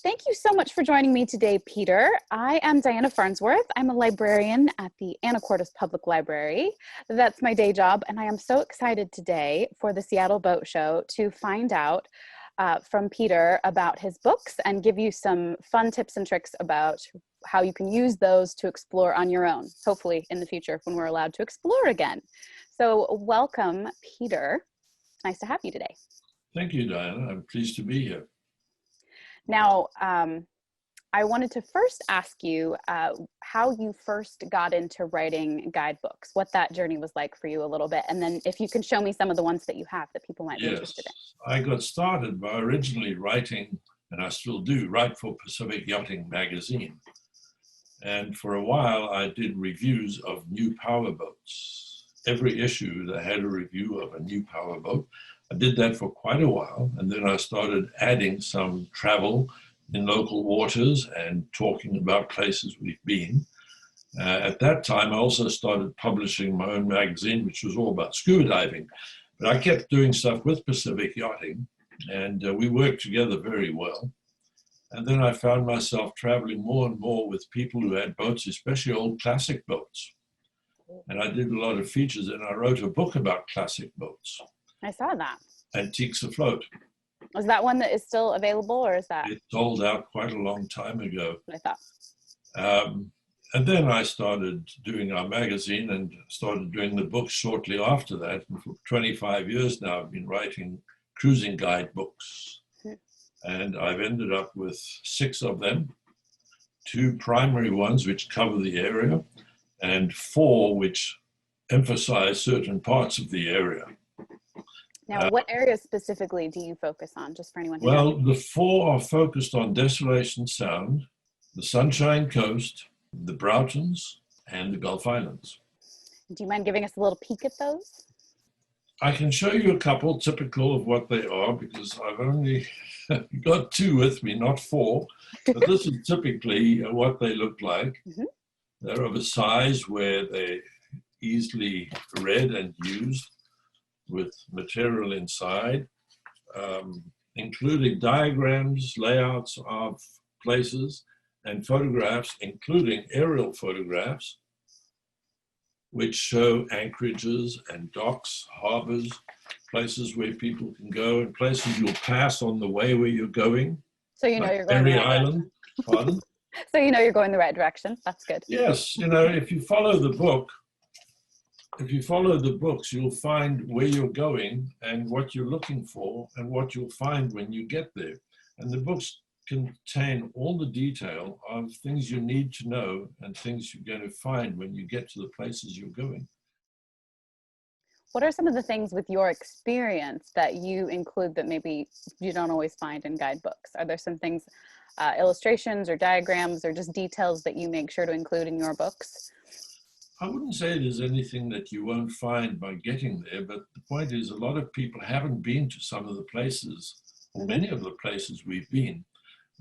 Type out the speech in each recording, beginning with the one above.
Thank you so much for joining me today, Peter. I am Diana Farnsworth. I'm a librarian at the Anchorages Public Library. That's my day job, and I am so excited today for the Seattle Boat Show to find out from Peter about his books and give you some fun tips and tricks about how you can use those to explore on your own, hopefully in the future when we're allowed to explore again. So welcome, Peter. Nice to have you today. Thank you, Diana. I'm pleased to be here. Now, I wanted to first ask you how you first got into writing guidebooks, what that journey was like for you a little bit, and then if you can show me some of the ones that you have that people might be interested in. I got started by originally writing, and I still do, write for Pacific Yachting Magazine. And for a while, I did reviews of new powerboats. Every issue that had a review of a new powerboat. I did that for quite a while, and then I started adding some travel in local waters and talking about places we've been. At that time, I also started publishing my own magazine, which was all about scuba diving. But I kept doing stuff with Pacific Yachting, and we worked together very well. And then I found myself traveling more and more with people who had boats, especially old classic boats. And I did a lot of features, and I wrote a book about classic boats. I saw that. Antiques Afloat. Is that one that is still available, or is that? It sold out quite a long time ago. I thought. And then I started doing our magazine and started doing the books shortly after that. And for 25 years now, I've been writing cruising guide books. And I've ended up with 6 of them, 2 primary ones which cover the area, and 4 which emphasize certain parts of the area. Now, what areas specifically do you focus on, just for anyone who Well, knows? the 4 are focused on Desolation Sound, the Sunshine Coast, the Broughtons, and the Gulf Islands. Do you mind giving us a little peek at those? I can show you a couple typical of what they are, because I've only got 2 with me, not 4. But this is typically what they look like. Mm-hmm. They're of a size where they're easily read and used, with material inside, including diagrams, layouts of places, and photographs, including aerial photographs, which show anchorages and docks, harbors, places where people can go, and places you'll pass on the way where you're going. So you know like you're going the right Island. Pardon? So you know you're going the right direction. That's good. Yes, you know, if you follow the book, you'll find where you're going and what you're looking for and what you'll find when you get there. And the books contain all the detail of things you need to know and things you're going to find when you get to the places you're going. What are some of the things with your experience that you include that maybe you don't always find in guidebooks? Are there some things, illustrations or diagrams or just details that you make sure to include in your books? I wouldn't say there's anything that you won't find by getting there, but the point is a lot of people haven't been to some of the places, or many of the places we've been.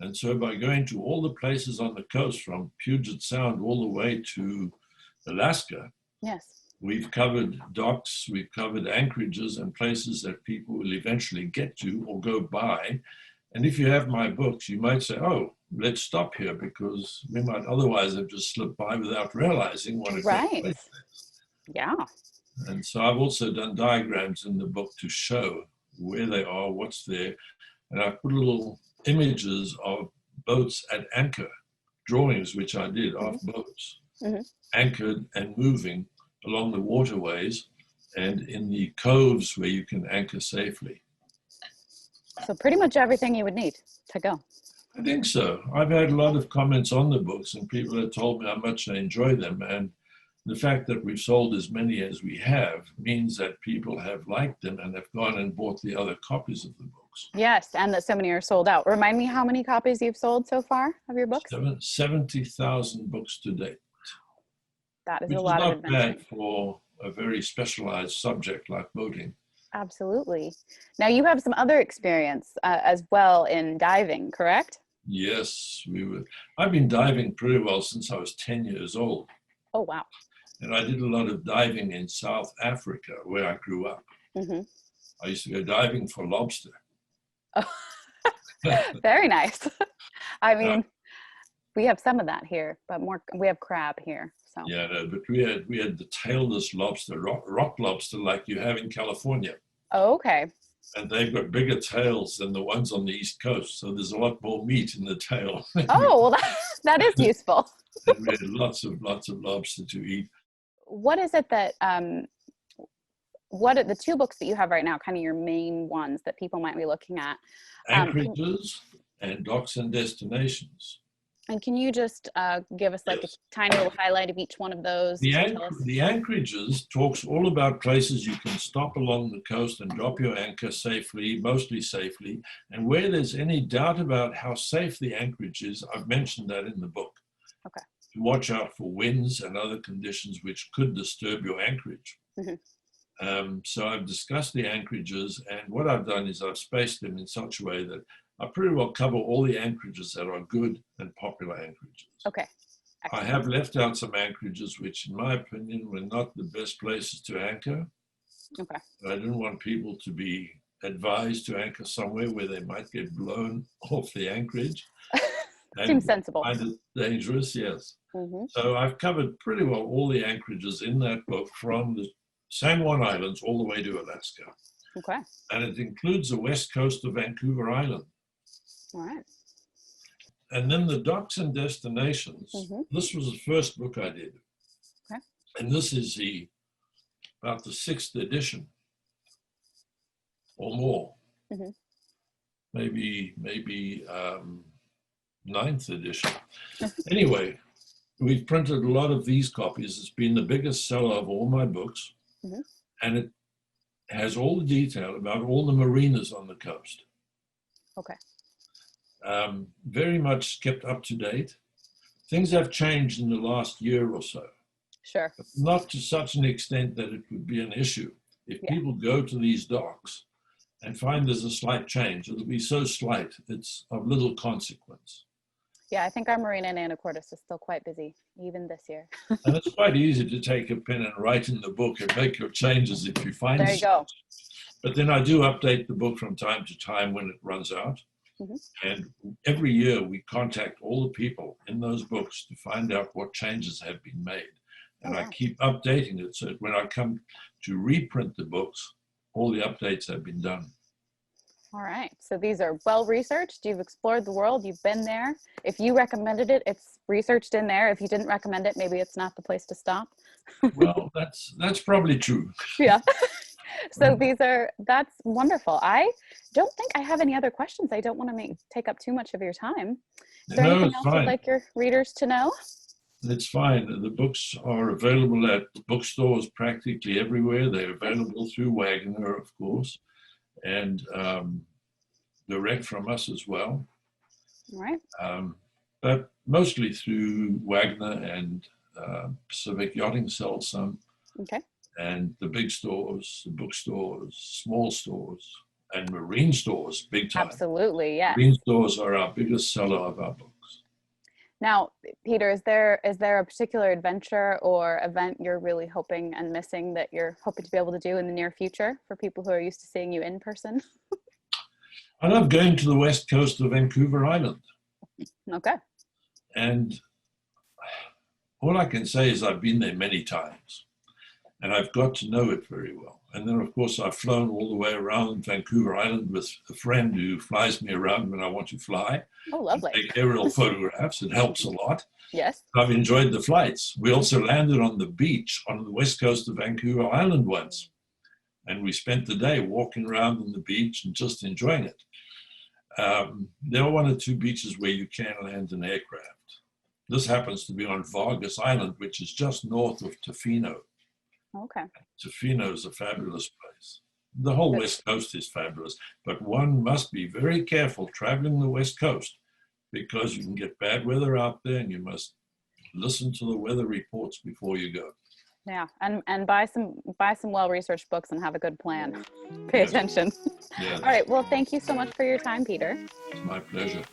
And so by going to all the places on the coast, from Puget Sound all the way to Alaska, yes, we've covered docks, we've covered anchorages and places that people will eventually get to or go by. And if you have my books, you might say, oh, let's stop here, because we might otherwise have just slipped by without realizing what a great place is. Yeah. And so I've also done diagrams in the book to show where they are, what's there. And I put little images of boats at anchor, drawings which I did of boats, anchored and moving along the waterways and in the coves where you can anchor safely. So pretty much everything you would need to go. I think so. I've had a lot of comments on the books, and people have told me how much they enjoy them. And the fact that we've sold as many as we have means that people have liked them and have gone and bought the other copies of the books. Yes, and that so many are sold out. Remind me how many copies you've sold so far of your books? 70,000 books to date. That is a lot of adventure. Not bad for a very specialized subject like boating. Absolutely. Now you have some other experience as well in diving, correct? Yes, I've been diving pretty well since I was 10 years old. Oh, wow. And I did a lot of diving in South Africa, where I grew up. I used to go diving for lobster. Oh. Very nice. I mean, we have some of that here, but we have crab here. So yeah, no, but we had the tailless lobster, rock lobster, like you have in California. Oh, okay. And they've got bigger tails than the ones on the East Coast, so there's a lot more meat in the tail. Oh, well, that is useful. And we had lots of lobster to eat. What is it that what are the two books that you have right now, kind of your main ones that people might be looking at? Anchorages and Docks and Destinations. And can you just give us like a tiny little highlight of each one of those? The Anchorages talks all about places you can stop along the coast and drop your anchor safely, mostly safely. And where there's any doubt about how safe the anchorage is, I've mentioned that in the book. Okay. To watch out for winds and other conditions which could disturb your anchorage. Mm-hmm. So I've discussed the anchorages, and what I've done is I've spaced them in such a way that I pretty well cover all the anchorages that are good and popular anchorages. Okay. Excellent. I have left out some anchorages which, in my opinion, were not the best places to anchor. Okay. I didn't want people to be advised to anchor somewhere where they might get blown off the anchorage. Seems sensible. Find it dangerous, yes. Mm-hmm. So I've covered pretty well all the anchorages in that book, from the San Juan Islands all the way to Alaska. Okay. And it includes the west coast of Vancouver Island. All right. And then the Docks and Destinations. Mm-hmm. This was the first book I did. Okay. And this is about the 6th edition or more. Mm-hmm. Maybe 9th edition. Anyway, we've printed a lot of these copies. It's been the biggest seller of all my books. Mm-hmm. And it has all the detail about all the marinas on the coast. Okay. Very much kept up to date. Things have changed in the last year or so. Sure. But not to such an extent that it would be an issue. If people go to these docks and find there's a slight change, it'll be so slight, it's of little consequence. Yeah, I think our marina in Anacortes is still quite busy, even this year. And it's quite easy to take a pen and write in the book and make your changes if you find There you go. But then I do update the book from time to time when it runs out. Mm-hmm. And every year we contact all the people in those books to find out what changes have been made. And I keep updating it so that when I come to reprint the books, all the updates have been done. All right. So these are well researched. You've explored the world. You've been there. If you recommended it, it's researched in there. If you didn't recommend it, maybe it's not the place to stop. Well, that's probably true. Yeah. So that's wonderful. I don't think I have any other questions. I don't want to take up too much of your time. Is there anything else you'd like your readers to know? It's fine. The books are available at bookstores practically everywhere. They're available through Wagner, of course, and direct from us as well. All right. But mostly through Wagner and Pacific Yachting sells some. Okay. And the big stores, the bookstores, small stores, and marine stores, big time. Absolutely, yeah. Marine stores are our biggest seller of our books. Now, Peter, is there a particular adventure or event you're really hoping and missing that you're hoping to be able to do in the near future for people who are used to seeing you in person? I love going to the west coast of Vancouver Island. Okay. And all I can say is I've been there many times. And I've got to know it very well. And then, of course, I've flown all the way around Vancouver Island with a friend who flies me around when I want to fly. Oh, lovely. Take aerial photographs. It helps a lot. Yes. I've enjoyed the flights. We also landed on the beach on the west coast of Vancouver Island once. And we spent the day walking around on the beach and just enjoying it. There are one or two beaches where you can land an aircraft. This happens to be on Vargas Island, which is just north of Tofino. Okay. Tofino is a fabulous place. The whole West Coast is fabulous, but one must be very careful traveling the West Coast because you can get bad weather out there and you must listen to the weather reports before you go. Yeah, and buy some well-researched books and have a good plan. Pay attention. Yeah. All right, well, thank you so much for your time, Peter. It's my pleasure.